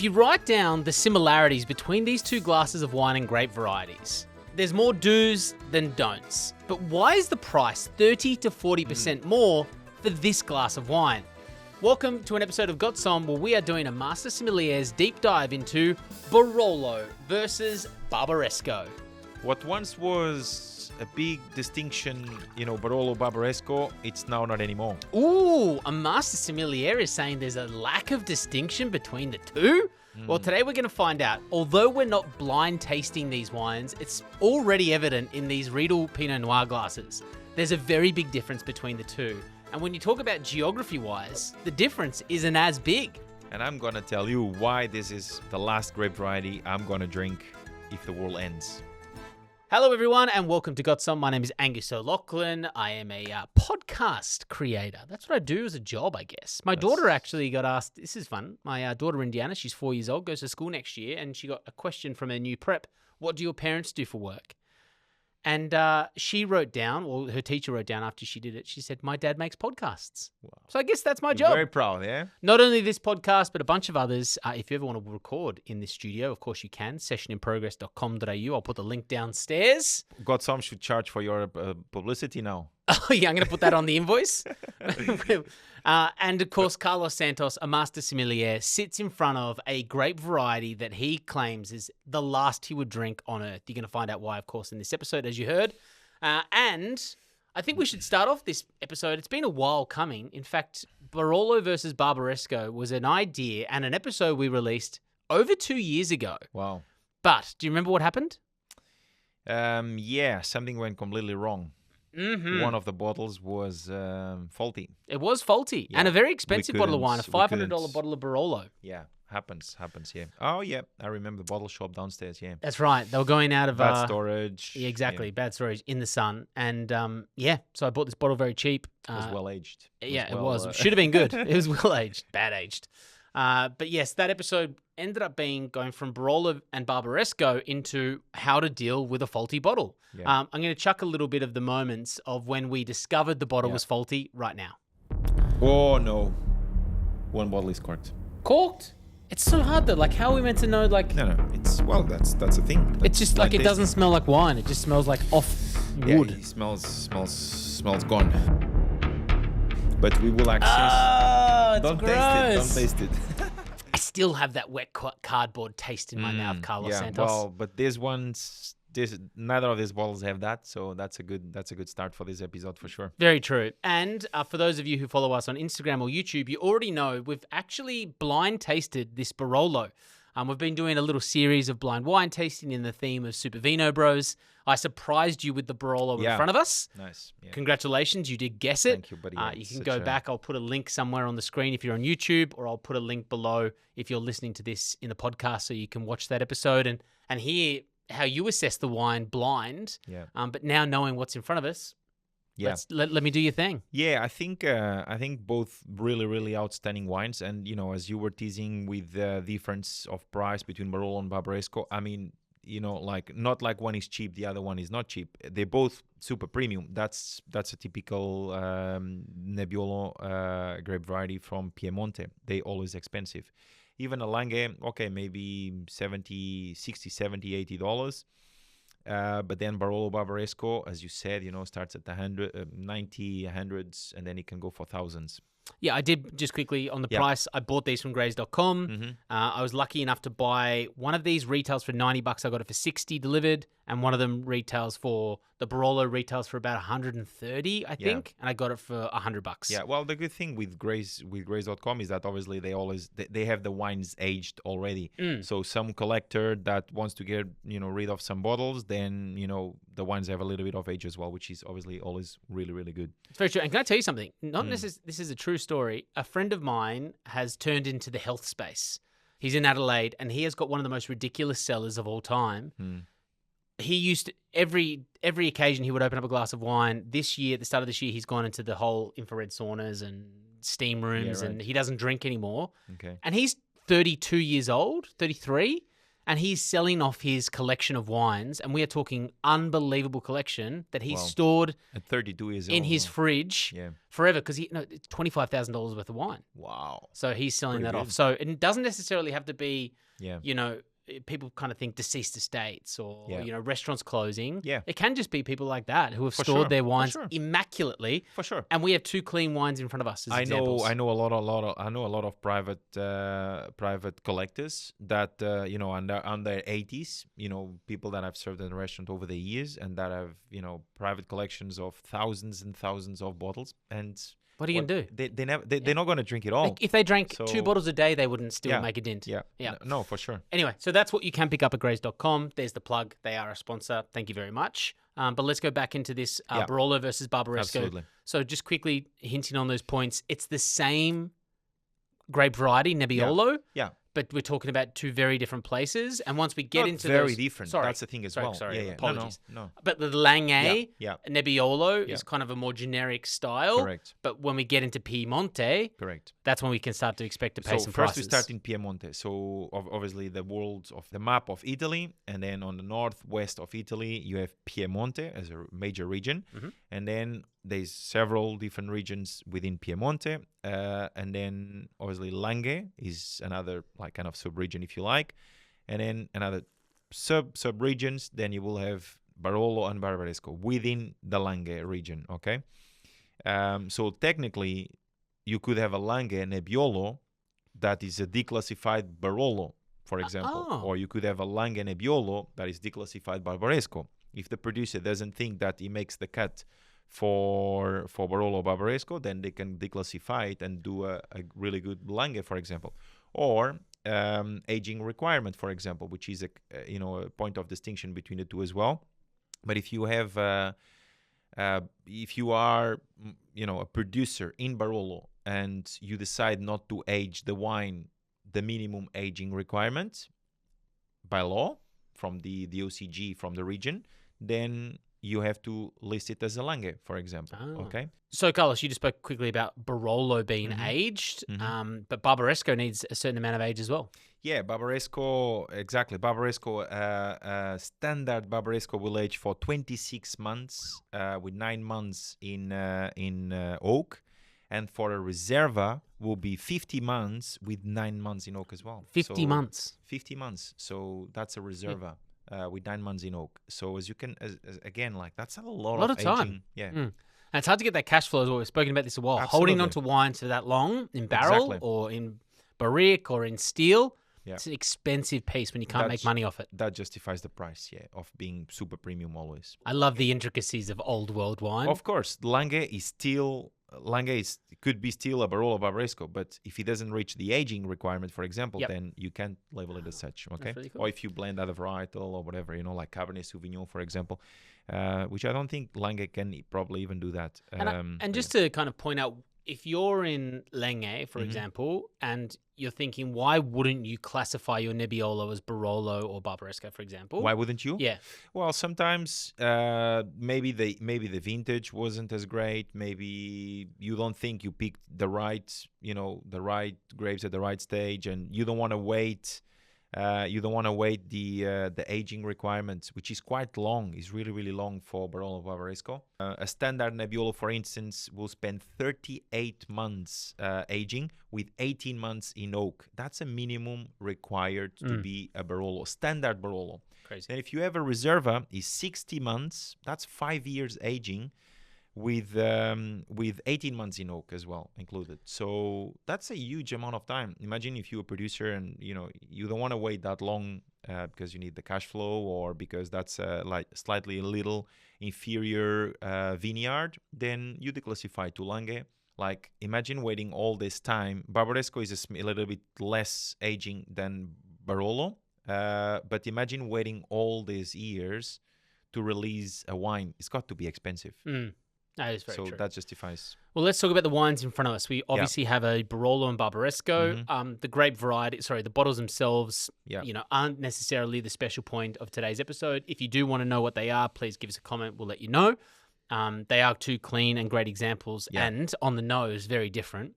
If you write down the similarities between these two glasses of wine and grape varieties, there's more do's than don'ts. But why is the price 30 to 40% more for this glass of wine? Welcome to an episode of Got Somme, where we are doing a Master Sommelier's deep dive into Barolo versus Barbaresco. What once was a big distinction, Barolo, Barbaresco, it's now not anymore. Ooh, a Master Sommelier is saying there's a lack of distinction between the two? Well, today we're going to find out. Although we're not blind tasting these wines, it's already evident in these Riedel Pinot Noir glasses. There's a very big difference between the two. And when you talk about geography-wise, the difference isn't as big. And I'm going to tell you why this is the last grape variety I'm going to drink if the world ends. Hello, everyone, and welcome to Got Somme. My name is Angus O'Loughlin. I am a podcast creator. That's what I do as a job, I guess. My daughter actually got asked, this is fun, my daughter Indiana, she's 4 years old, goes to school next year, and she got a question from her new prep. What do your parents do for work? And she wrote down, or her teacher wrote down after she did it, she said, my dad makes podcasts. Wow. So I guess that's my job. Very proud, yeah? Not only this podcast, but a bunch of others. If you ever want to record in this studio, of course you can. sessioninprogress.com.au. I'll put the link downstairs. Got Some should charge for your publicity now. Oh, yeah, I'm going to put that on the invoice. And, of course, Carlos Santos, a master sommelier, sits in front of a grape variety that he claims is the last he would drink on earth. You're going to find out why, of course, in this episode, as you heard. And I think we should start off this episode. It's been a while coming. In fact, Barolo versus Barbaresco was an idea and an episode we released over 2 years ago. Wow. But do you remember what happened? Yeah, something went completely wrong. Mm-hmm. One of the bottles was faulty. It was faulty. Yeah. And a very expensive bottle of wine, a $500 bottle of Barolo. Yeah, happens, yeah. Oh, yeah, I remember the bottle shop downstairs, yeah. That's right. They were going out of... Bad storage. Yeah, exactly, bad storage in the sun. And, so I bought this bottle very cheap. It was well-aged. It was. Should have been good. It was well-aged, bad-aged. But yes, that episode ended up going from Barolo and Barbaresco into how to deal with a faulty bottle. Yeah. I'm going to chuck a little bit of the moments of when we discovered the bottle was faulty right now. Oh, no. One bottle is corked. Corked? It's so hard though. Like, how are we meant to know? Like, no. It's that's a thing. It's just like it doesn't smell like wine. It just smells like off wood. Yeah, it smells gone. But we will access. Oh, it's Don't gross. taste it. I still have that wet cardboard taste in my mouth, Carlos Santos. Well, but neither of these bottles have that, so that's a good start for this episode for sure. Very true. And for those of you who follow us on Instagram or YouTube, you already know we've actually blind tasted this Barolo. We've been doing a little series of blind wine tasting in the theme of Super Vino Bros. I surprised you with the Barolo in front of us. Nice. Yeah. Congratulations, you did guess it. Thank you, buddy. You can go back. I'll put a link somewhere on the screen if you're on YouTube, or I'll put a link below if you're listening to this in the podcast so you can watch that episode and hear how you assess the wine blind. Yeah. But now knowing what's in front of us, let me do your thing. Yeah, I think both really, really outstanding wines. And, as you were teasing with the difference of price between Barolo and Barbaresco, I mean, not like one is cheap, the other one is not cheap. They're both super premium. That's a typical Nebbiolo grape variety from Piemonte. They're always expensive. Even a Lange, okay, maybe $60, $70, $80. But then Barolo Barbaresco, as you said, starts at 90, 100s, and then it can go for thousands. Yeah, I did just quickly on the price. I bought these from graze.com. Mm-hmm. I was lucky enough to buy one of these retails for $90. I got it for $60 delivered, and one of them retails for the Barolo retails for about $130, I think, and I got it for $100. Yeah, well, the good thing with graze.com is that obviously they have the wines aged already. So some collector that wants to get rid of some bottles, then the wines have a little bit of age as well, which is obviously always really, really good. It's very true. And can I tell you something? This is a true story. A friend of mine has turned into the health space. He's in Adelaide, and he has got one of the most ridiculous cellars of all time. He used to, every occasion he would open up a glass of wine. This year, at the start of this year, he's gone into the whole infrared saunas and steam rooms, and he doesn't drink anymore. Okay. And he's 32 years old, 33. And he's selling off his collection of wines, and we are talking unbelievable collection that he's stored At 32 years in old. his fridge forever because it's $25,000 worth of wine. Wow. So he's selling Pretty that good. off. So it doesn't necessarily have to be, Yeah. you know, people kind of think deceased estates or, Yeah. you know, restaurants closing. Yeah. It can just be people like that who have For stored sure, their for wines sure. immaculately. For sure. And we have 2 clean wines in front of us as I examples. know a lot of private collectors that on their 80s, people that I've served in the restaurant over the years and that have private collections of thousands and thousands of bottles. And What are you going to do? they're not going to drink it all. If they drank So- 2 bottles a day, they wouldn't still make a dent. Yeah. Yeah. No, for sure. Anyway, so that's what you can pick up at graze.com. There's the plug. They are a sponsor. Thank you very much. But let's go back into this Barolo versus Barbaresco. Absolutely. So just quickly hinting on those points, it's the same grape variety, Nebbiolo. Yeah. But we're talking about 2 very different places. And once we get Not into very those, different. Sorry. That's the thing as Sorry, well. Sorry, Yeah. apologies. No. But the Langhe, Yeah. Nebbiolo Yeah. is kind of a more generic style. Correct. But when we get into Piemonte, Correct. that's when we can start to expect to pay So some first prices. we start in Piemonte. So obviously the world of the map of Italy, and then on the northwest of Italy you have Piemonte as a major region, and then there's several different regions within Piemonte, and then obviously Langhe is another like kind of sub-region if you like, and then another sub-regions. Then you will have Barolo and Barbaresco within the Langhe region. Okay, so technically you could have a Langhe Nebbiolo that is a declassified Barolo, for example, or you could have a Langhe Nebbiolo that is declassified Barbaresco. If the producer doesn't think that he makes the cut for Barolo Barbaresco, then they can declassify it and do a really good Langhe, for example, or aging requirement, for example, which is a point of distinction between the two as well. But if you have if you are a producer in Barolo and you decide not to age the wine the minimum aging requirement by law from the OCG from the region, then you have to list it as a Langhe, for example. Okay. So, Carlos, you just spoke quickly about Barolo being aged, but Barbaresco needs a certain amount of age as well. Yeah, Barbaresco, exactly. Barbaresco, standard Barbaresco will age for 26 months with 9 months in oak. And for a Reserva will be 50 months with 9 months in oak as well. 50 months. 50 months. So that's a Reserva. With 9 months in oak. So as you can, again, like that's a lot of time. aging. Yeah. And it's hard to get that cash flow as well. We've spoken about this a while. Absolutely. Holding on to wines for that long in barrel or in barrique or in steel, it's an expensive piece when you can't make money off it. That justifies the price, of being super premium always. I love the intricacies of old world wine. Of course, Langhe could be still a Barolo Barbaresco, but if it doesn't reach the aging requirement, for example, then you can't label it as such, okay? Really cool. Or if you blend other varietal or whatever, like Cabernet Sauvignon, for example, which I don't think Langhe can probably even do that. And just to kind of point out, if you're in Langhe, for example, and you're thinking, why wouldn't you classify your Nebbiolo as Barolo or Barbaresco, for example? Why wouldn't you? Yeah. Well, sometimes maybe the vintage wasn't as great. Maybe you don't think you picked the right grapes at the right stage, and you don't want to wait. You don't want to wait the aging requirements, which is quite long. It's really, really long for Barolo Barbaresco. A standard Nebbiolo, for instance, will spend 38 months aging with 18 months in oak. That's a minimum required to be a Barolo, standard Barolo. Crazy. And if you have a Reserva, is 60 months. That's 5 years aging with 18 months in oak as well included. So that's a huge amount of time. Imagine if you're a producer and you don't want to wait that long because you need the cash flow or because that's like slightly a little inferior vineyard, then you declassify to Langhe. Like imagine waiting all this time. Barbaresco is a little bit less aging than Barolo, but imagine waiting all these years to release a wine. It's got to be expensive. That is very true. So that justifies. Well, let's talk about the wines in front of us. We obviously have a Barolo and Barbaresco. The grape variety, the bottles themselves, aren't necessarily the special point of today's episode. If you do want to know what they are, please give us a comment. We'll let you know. They are 2 clean and great examples and on the nose, very different.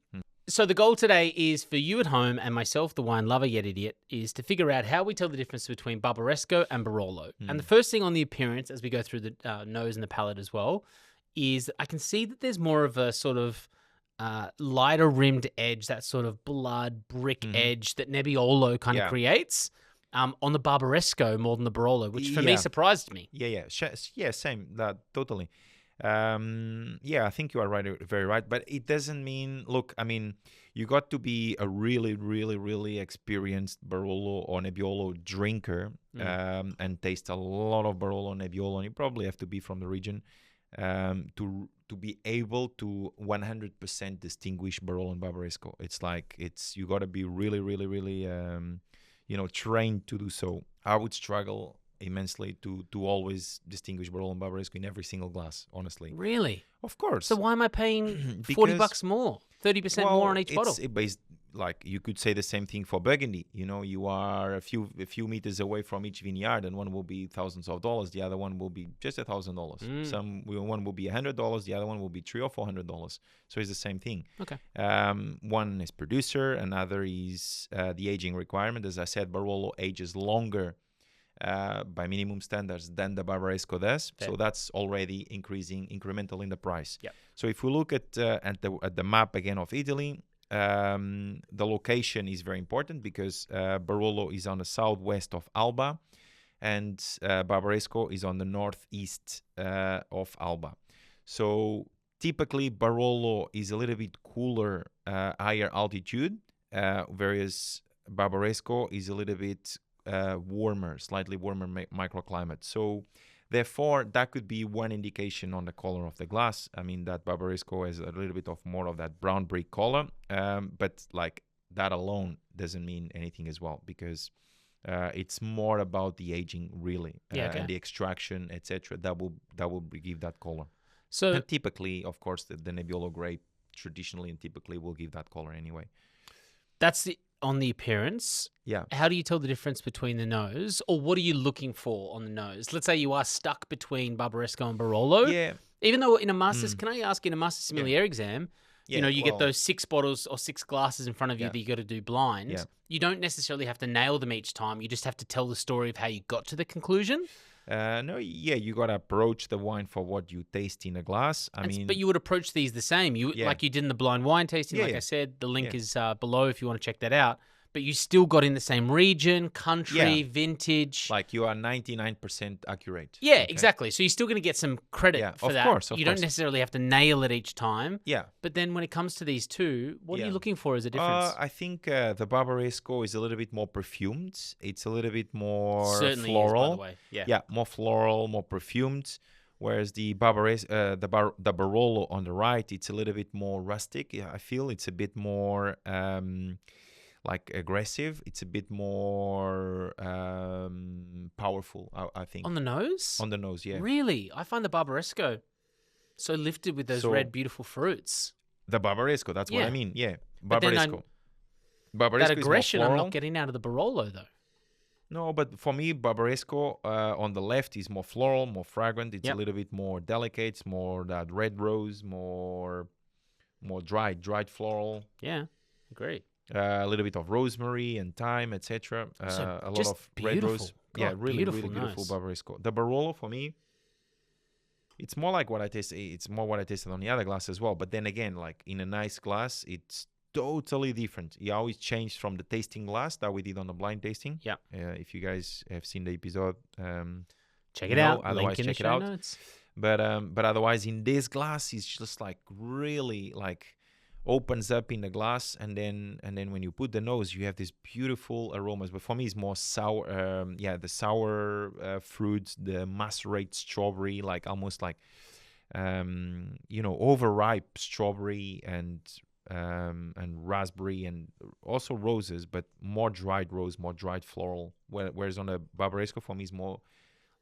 So the goal today is for you at home and myself, the wine lover yet idiot, is to figure out how we tell the difference between Barbaresco and Barolo. And the first thing on the appearance, as we go through the nose and the palate as well, is I can see that there's more of a sort of lighter rimmed edge, that sort of blood brick edge that Nebbiolo kind of creates on the Barbaresco more than the Barolo, which for me surprised me. Yeah, same. That totally. I think you are right, very right. But it doesn't mean. Look, I mean, you got to be a really, really, really experienced Barolo or Nebbiolo drinker and taste a lot of Barolo and Nebbiolo. And you probably have to be from the region to be able to 100% distinguish Barolo and Barbaresco. You got to be really, really, really, trained to do so. I would struggle immensely to always distinguish Barolo and Barbaresco in every single glass, honestly. Really? Of course. So why am I paying $40 more? 30% more on each bottle? Like you could say the same thing for Burgundy. You are a few meters away from each vineyard, and one will be thousands of dollars. The other one will be just $1,000. One will be $100. The other one will be $300 or $400. So it's the same thing. Okay. One is producer, another is the aging requirement. As I said, Barolo ages longer by minimum standards than the Barbaresco does. Okay. So that's already increasing incremental in the price. Yep. So if we look at the map again of Italy, the location is very important because Barolo is on the southwest of Alba and Barbaresco is on the northeast of Alba. So typically Barolo is a little bit cooler, higher altitude, whereas Barbaresco is a little bit warmer, slightly warmer microclimate. So therefore, that could be one indication on the color of the glass. I mean, that Barbaresco has a little bit of more of that brown brick color, but like that alone doesn't mean anything as well because it's more about the aging, really, and the extraction, etc. That will give that color. So and typically, of course, the Nebbiolo grape traditionally and typically will give that color anyway. That's on the appearance. Yeah. How do you tell the difference between the nose, or what are you looking for on the nose? Let's say you are stuck between Barbaresco and Barolo. Yeah. Even though in a master's, can I ask, in a master sommelier exam, you get those 6 bottles or 6 glasses in front of you that you got to do blind. Yeah. You don't necessarily have to nail them each time. You just have to tell the story of how you got to the conclusion. You got to approach the wine for what you taste in a glass. But you would approach these the same. Like you did in the blind wine tasting. I said, the link is below if you want to check that out. But you still got in the same region, country, vintage. Like you are 99% accurate. Yeah, exactly. So you're still going to get some credit for that. Of course. You don't necessarily have to nail it each time. Yeah. But then when it comes to these two, what are you looking for as a difference? I think the Barbaresco is a little bit more perfumed. It's a little bit more Certainly floral. is, by the way. Yeah, more floral, more perfumed. Whereas the the Barolo on the right, it's a little bit more rustic. I feel it's a bit more like aggressive. It's a bit more powerful, I think. On the nose? On the nose, yeah. Really? I find the Barbaresco so lifted with those red, beautiful fruits. The Barbaresco, that's what I mean, yeah. Barbaresco that aggression I'm not getting out of the Barolo, though. No, but for me, Barbaresco on the left is more floral, more fragrant. It's a little bit more delicate. It's more that red rose, more dried floral. Yeah, agree. A little bit of rosemary and thyme, etc. A lot of red rose. God, really beautiful nose. Barbaresco. The Barolo for me, it's more like what I tasted. It's more what I tasted on the other glass as well. But then again, like in a nice glass, it's totally different. You always change from the tasting glass that we did on the blind tasting. Yeah. If you guys have seen the episode, check it out. Otherwise, Link in check the it show out. notes. But otherwise, in this glass, it's just like really like opens up in the glass, and then when you put the nose, you have these beautiful aromas. But for me, it's more sour. The sour fruits, the macerated strawberry, like almost like overripe strawberry and raspberry, and also roses, but more dried rose, more dried floral. Whereas on the Barbaresco, for me, is more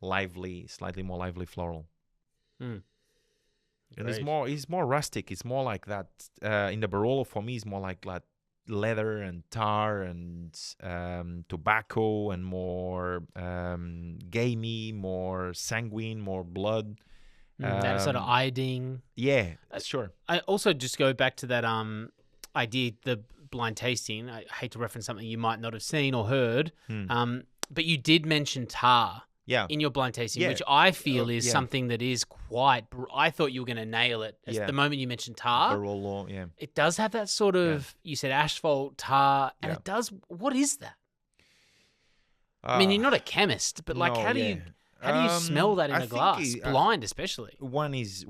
lively, slightly more lively floral. And it's more rustic. It's more like that. In the Barolo, for me, it's more like that leather and tar and tobacco, and more gamey, more sanguine, more blood. That sort of iodine. Yeah, sure. I also just go back to that idea, the blind tasting, I hate to reference something you might not have seen or heard, but you did mention tar Yeah. in your blind tasting, Yeah. which I feel is Yeah. something that is quite. I thought you were going to nail it. Yeah. The moment you mentioned tar, Barolo, yeah. it does have that sort of. You said asphalt, tar, and Yeah. it does. What is that? I mean, you're not a chemist, but like, no, how do yeah. you smell that in I a think glass, blind especially? One is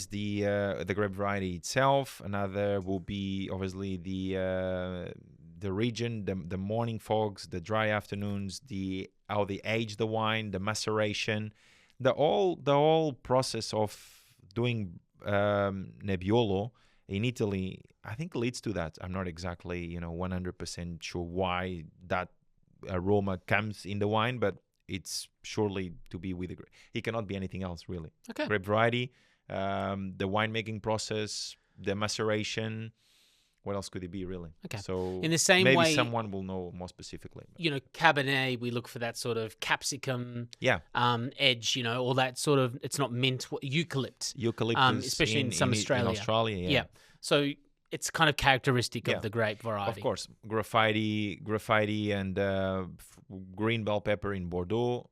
the grape variety itself. Another will be obviously the region, the morning fogs, the dry afternoons, how they age the wine, the maceration, the whole process of doing Nebbiolo in Italy. I think leads to that. I'm not exactly 100% sure why that aroma comes in the wine, but it's surely to be with the grape. It cannot be anything else, really. Okay. Grape variety, the winemaking process, the maceration. What else could it be, really? Okay. So in the same maybe way, someone will know more specifically. Cabernet, we look for that sort of capsicum edge, all that sort of, it's not mint, eucalyptus, especially in some Australia. In Australia, yeah. So it's kind of characteristic of the grape variety. Of course, graphite and green bell pepper in Bordeaux,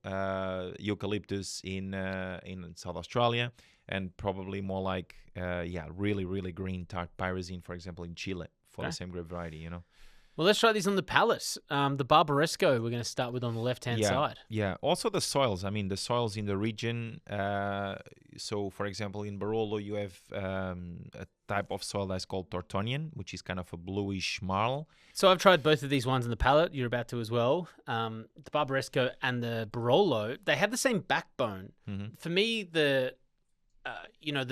eucalyptus in South Australia, and probably more like really, really green tart pyrazine, for example, in Chile for the same grape variety, Well, let's try these on the palate. The Barbaresco we're going to start with on the left-hand side. Yeah. Also the soils. I mean, the soils in the region. So, for example, in Barolo, you have a type of soil that's called Tortonian, which is kind of a bluish marl. So I've tried both of these ones in the palate. You're about to as well. The Barbaresco and the Barolo, they have the same backbone. Mm-hmm. For me, the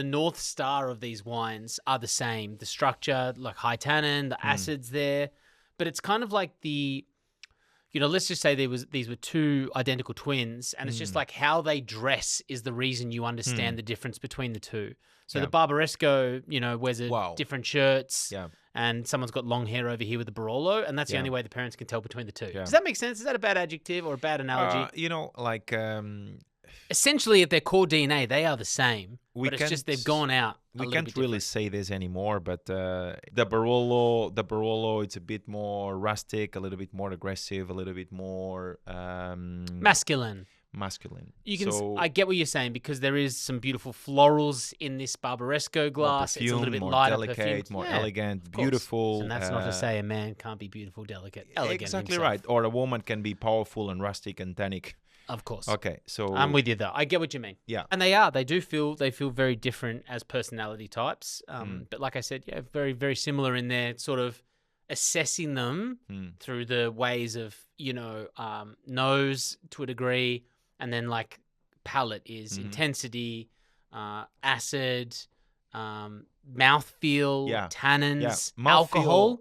North Star of these wines are the same. The structure, like high tannin, the acids there. But it's kind of like let's just say these were two identical twins, and it's just like how they dress is the reason you understand the difference between the two. So the Barbaresco, wears different shirts, and someone's got long hair over here with the Barolo, and that's the only way the parents can tell between the two. Yeah. Does that make sense? Is that a bad adjective or a bad analogy? Essentially, at their core DNA, they are the same, but it's just they've gone out. We can't really say this anymore, but the Barolo, it's a bit more rustic, a little bit more aggressive, a little bit more masculine. I get what you're saying, because there is some beautiful florals in this Barbaresco glass. Perfume, it's a little bit more lighter, delicate, perfumed. more elegant, beautiful. And that's not to say a man can't be beautiful, delicate, elegant. Exactly himself. right. Or a woman can be powerful and rustic and tannic. Of course. Okay, so I'm with you though. I get what you mean. Yeah. And they do feel very different as personality types. But like I said, very, very similar in their sort of assessing them through the ways of, nose to a degree, and then like palate is intensity, acid, mouthfeel, tannins, alcohol.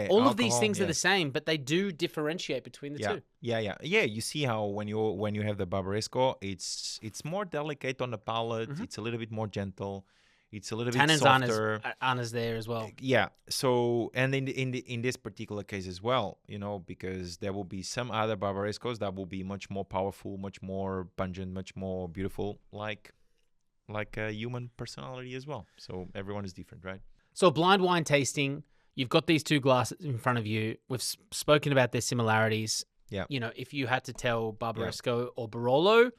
All of these things are the same, but they do differentiate between the two. Yeah. You see how when you have the Barbaresco, it's more delicate on the palate. It's a little bit more gentle. It's a little bit softer. Aren't as there as well. Yeah. So, and in this particular case as well, because there will be some other Barbarescos that will be much more powerful, much more pungent, much more beautiful, like a human personality as well. So everyone is different, right? So blind wine tasting, you've got these two glasses in front of you. We've spoken about their similarities. Yeah. If you had to tell Barbaresco or Barolo,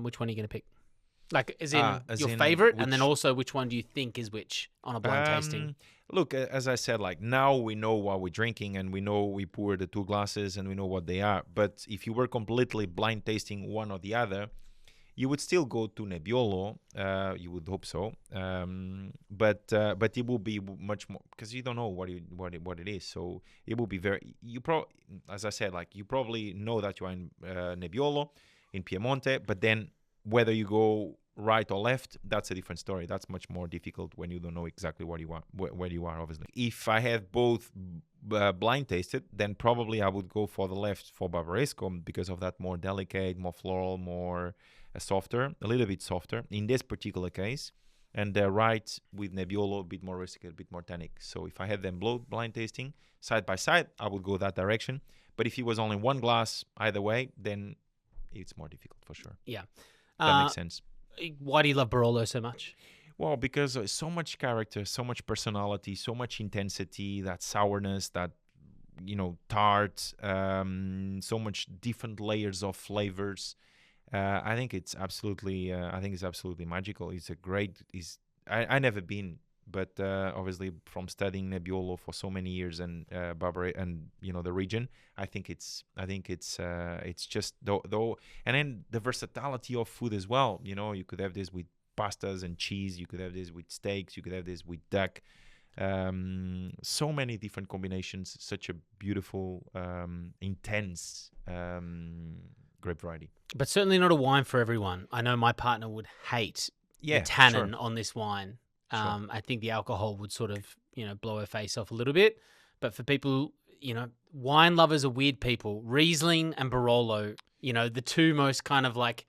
which one are you going to pick? Like, as your favorite, and then also which one do you think is which on a blind tasting? Look, as I said, like now we know what we're drinking, and we know we pour the two glasses and we know what they are. But if you were completely blind tasting one or the other, you would still go to Nebbiolo. You would hope so. But it will be much more, because you don't know what it is. So it will be as I said, like you probably know that you are in Nebbiolo in Piemonte, but then whether you go right or left, that's a different story. That's much more difficult when you don't know exactly where you are, obviously. If I have both blind tasted, then probably I would go for the left for Barbaresco because of that more delicate, more floral, more softer, a little bit softer in this particular case. And the right with Nebbiolo, a bit more rustic, a bit more tannic. So if I had them both blind tasting side by side, I would go that direction. But if it was only one glass either way, then it's more difficult for sure. Yeah. That makes sense. Why do you love Barolo so much? Well, because so much character, so much personality, so much intensity, that sourness, that tart, so much different layers of flavors. I think it's absolutely magical. It's a great. I never been, but obviously from studying Nebbiolo for so many years and Barbary and the region, I think it's just though, and then the versatility of food as well. You could have this with pastas and cheese. You could have this with steaks. You could have this with duck. So many different combinations. Such a beautiful, intense grape variety. But certainly not a wine for everyone. I know my partner would hate the tannin on this wine. I think the alcohol would sort of, blow her face off a little bit. But for people, wine lovers are weird people. Riesling and Barolo, the two most kind of like,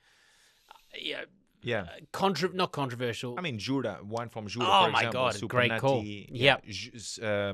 not controversial. I mean, Jura, wine from Jura, oh for my example. God, great Supernati, call. Yeah.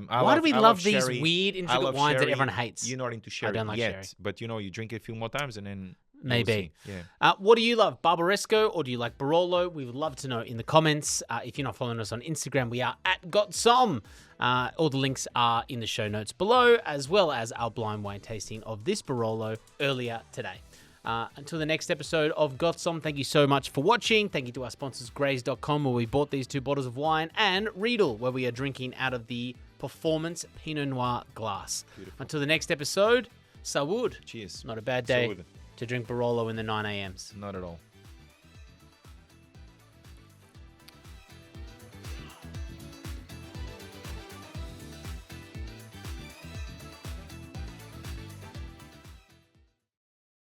Why do we love these sherry. weird, I intricate love wines that sherry. everyone hates? You're not into sherry don't like yet, sherry. but you drink it a few more times and then Maybe. you'll see. Yeah. What do you love, Barbaresco or do you like Barolo? We would love to know in the comments. If you're not following us on Instagram, we are at Got Somme. All the links are in the show notes below, as well as our blind wine tasting of this Barolo earlier today. Until the next episode of Got Somme, thank you so much for watching. Thank you to our sponsors, Graze.com, where we bought these 2 bottles of wine, and Riedel, where we are drinking out of the Performance Pinot Noir glass. Beautiful. Until the next episode, Salud. Cheers. Not a bad day Salud. to drink Barolo in the 9 a.m s. Not at all.